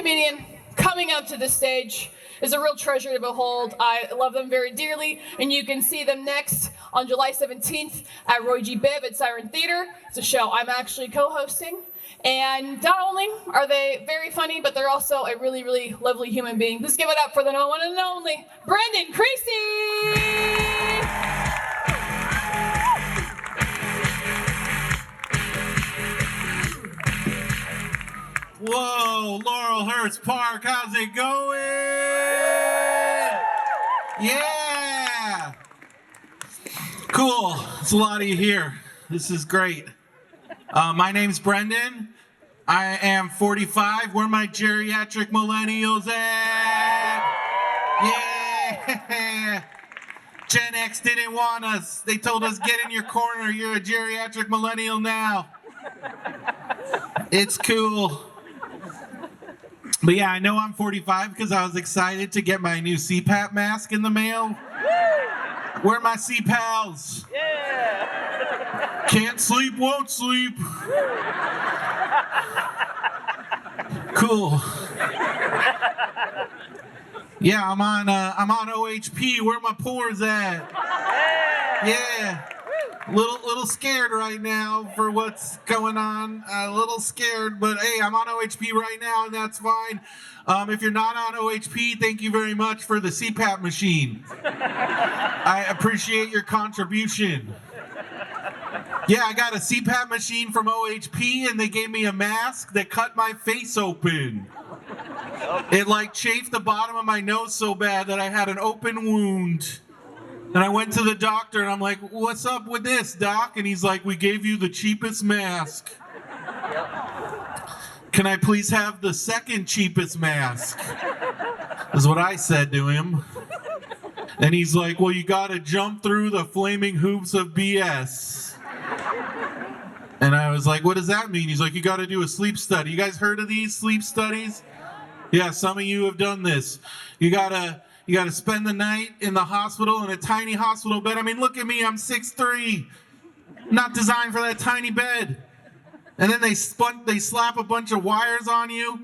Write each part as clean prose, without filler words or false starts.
comedian coming up to the stage is a real treasure to behold. I love them very dearly, and you can see them next on July 17th at Roy G. Biv at Siren Theater. It's a show I'm actually co-hosting, and not only are they very funny, but they're also a really, really lovely human being. Please give it up for the one and only Brendan Creecy! Whoa, Laurelhurst Park, how's it going? Yeah! Cool, it's a lot of you here. This is great. My name's Brendan. I am 45. Where my geriatric millennials at? Yeah! Gen X didn't want us. They told us, get in your corner, you're a geriatric millennial now. It's cool. But yeah, I know I'm 45 because I was excited to get my new CPAP mask in the mail. Where are my CPALs? Yeah. Can't sleep, won't sleep. Cool. Yeah, I'm on OHP. Where are my pores at? Yeah. Little scared right now for what's going on. A little scared, but hey, I'm on OHP right now, and that's fine. If you're not on OHP, thank you very much for the CPAP machine. I appreciate your contribution. Yeah, I got a CPAP machine from OHP, and they gave me a mask that cut my face open. It like chafed the bottom of my nose so bad that I had an open wound. And I went to the doctor, and I'm like, what's up with this, doc? And he's like, we gave you the cheapest mask. Can I please have the second cheapest mask? Is what I said to him. And he's like, well, you got to jump through the flaming hoops of BS. And I was like, what does that mean? He's like, you got to do a sleep study. You guys heard of these sleep studies? Yeah, some of you have done this. You got to spend the night in the hospital in a tiny hospital bed. I mean, look at me, I'm 6'3", not designed for that tiny bed. And then they slap a bunch of wires on you.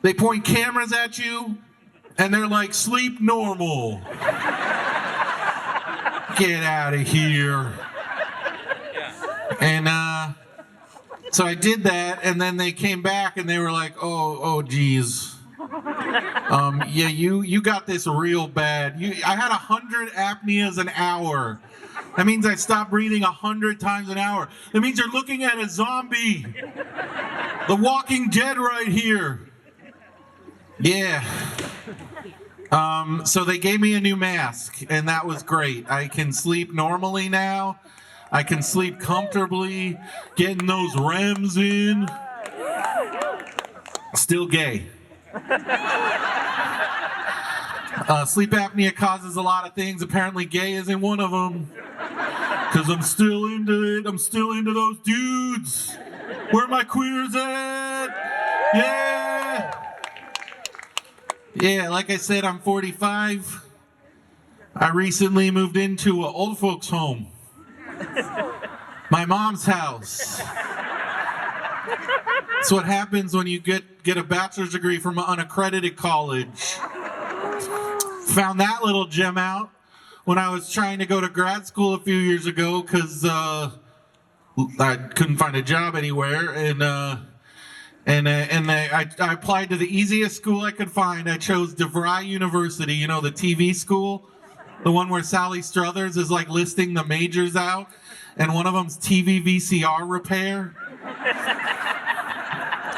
They point cameras at you, and they're like, sleep normal. Get out of here. And so I did that, and then they came back, and they were like, oh, geez. Yeah, you got this real bad. I had 100 apneas an hour. That means I stopped breathing 100 times an hour. That means you're looking at a zombie. The Walking Dead right here. Yeah. So they gave me a new mask, and that was great. I can sleep normally now. I can sleep comfortably, getting those REMs in. Still gay. Sleep apnea causes a lot of things. Apparently gay isn't one of them. Because I'm still into it. I'm still into those dudes. Where are my queers at? Yeah. Yeah, like I said, I'm 45. I recently moved into an old folks home. My mom's house. That's what happens when you get a bachelor's degree from an unaccredited college. Found that little gem out when I was trying to go to grad school a few years ago because I couldn't find a job anywhere, and I applied to the easiest school I could find. I chose DeVry University, you know, the TV school, the one where Sally Struthers is like listing the majors out, and one of them's TV VCR repair.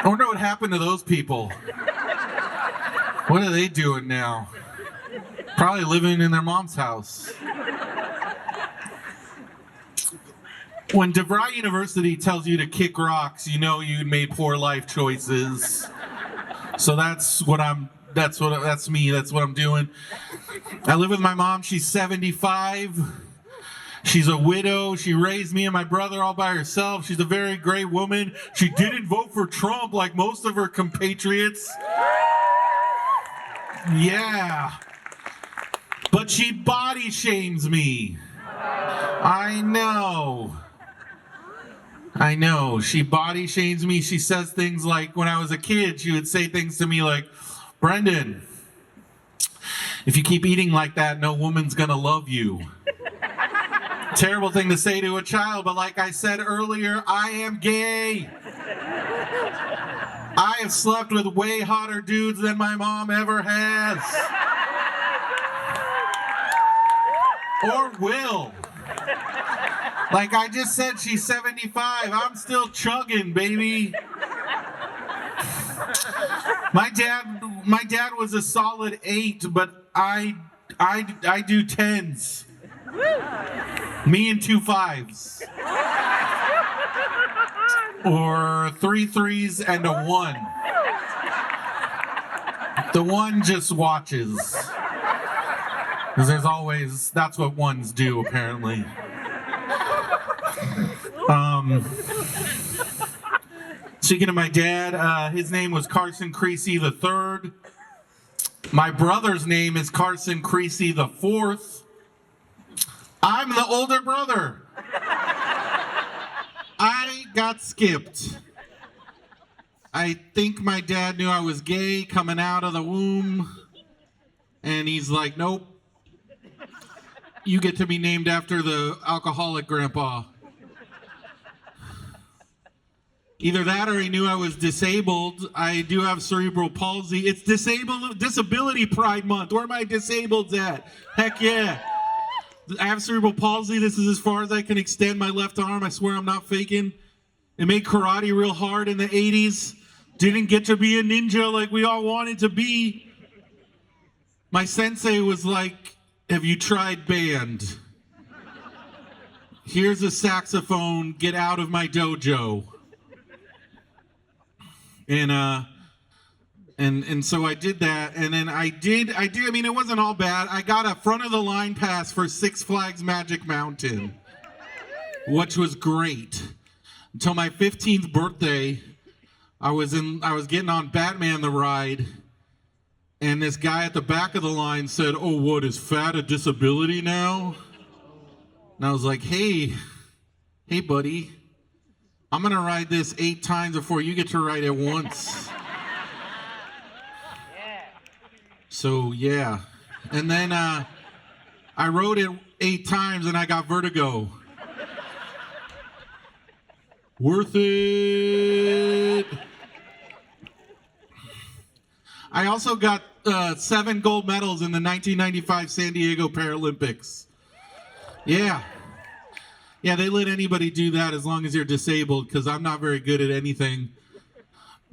I wonder what happened to those people. What are they doing now? Probably living in their mom's house. When DeVry University tells you to kick rocks, you know you made poor life choices. So that's me, that's what I'm doing. I live with my mom, she's 75. She's a widow. She raised me and my brother all by herself. She's a very great woman. She didn't vote for Trump like most of her compatriots. Yeah. But she body shames me. I know. I know. She body shames me. She says things like, when I was a kid, she would say things to me like, Brendan, if you keep eating like that, no woman's gonna love you. Terrible thing to say to a child, but like I said earlier, I am gay. I have slept with way hotter dudes than my mom ever has. Or will. Like I just said, she's 75. I'm still chugging, baby. My dad was a solid 8, but I do 10s. Me and 2 5s. Or 3 3s and a 1. The 1 just watches. Because there's always, that's what 1s do apparently. Speaking of my dad, his name was Carson Creecy III. My brother's name is Carson Creecy IV. I'm the older brother. I got skipped. I think my dad knew I was gay coming out of the womb. And he's like, nope. You get to be named after the alcoholic grandpa. Either that or he knew I was disabled. I do have cerebral palsy. It's Disability Pride Month. Where are my disableds at? Heck yeah. I have cerebral palsy. This is as far as I can extend my left arm. I swear I'm not faking. It made karate real hard in the 80s. Didn't get to be a ninja like we all wanted to be. My sensei was like, have you tried band? Here's a saxophone. Get out of my dojo. And so I did that, and then I mean, it wasn't all bad. I got a front of the line pass for Six Flags Magic Mountain, which was great. Until my 15th birthday, I was getting on Batman the ride, and this guy at the back of the line said, "Oh, what, is fat a disability now?" And I was like, hey buddy, I'm gonna ride this 8 times before you get to ride it once. So yeah, and then I rode it 8 times and I got vertigo. Worth it. I also got 7 gold medals in the 1995 San Diego Paralympics. Yeah, they let anybody do that as long as you're disabled, because I'm not very good at anything.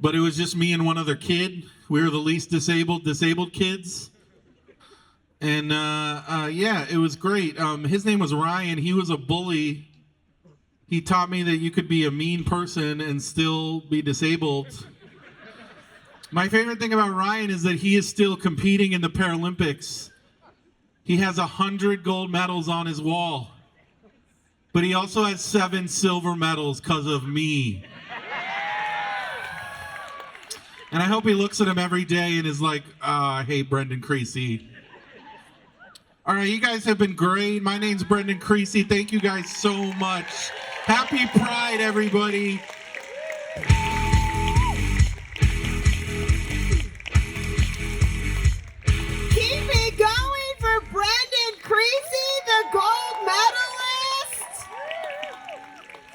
But it was just me and one other kid. We were the least disabled kids. And yeah, it was great. His name was Ryan. He was a bully. He taught me that you could be a mean person and still be disabled. My favorite thing about Ryan is that he is still competing in the Paralympics. He has 100 gold medals on his wall. But he also has 7 silver medals because of me. And I hope he looks at him every day and is like, I hate Brendan Creecy. All right, you guys have been great. My name's Brendan Creecy. Thank you guys so much. Happy Pride, everybody.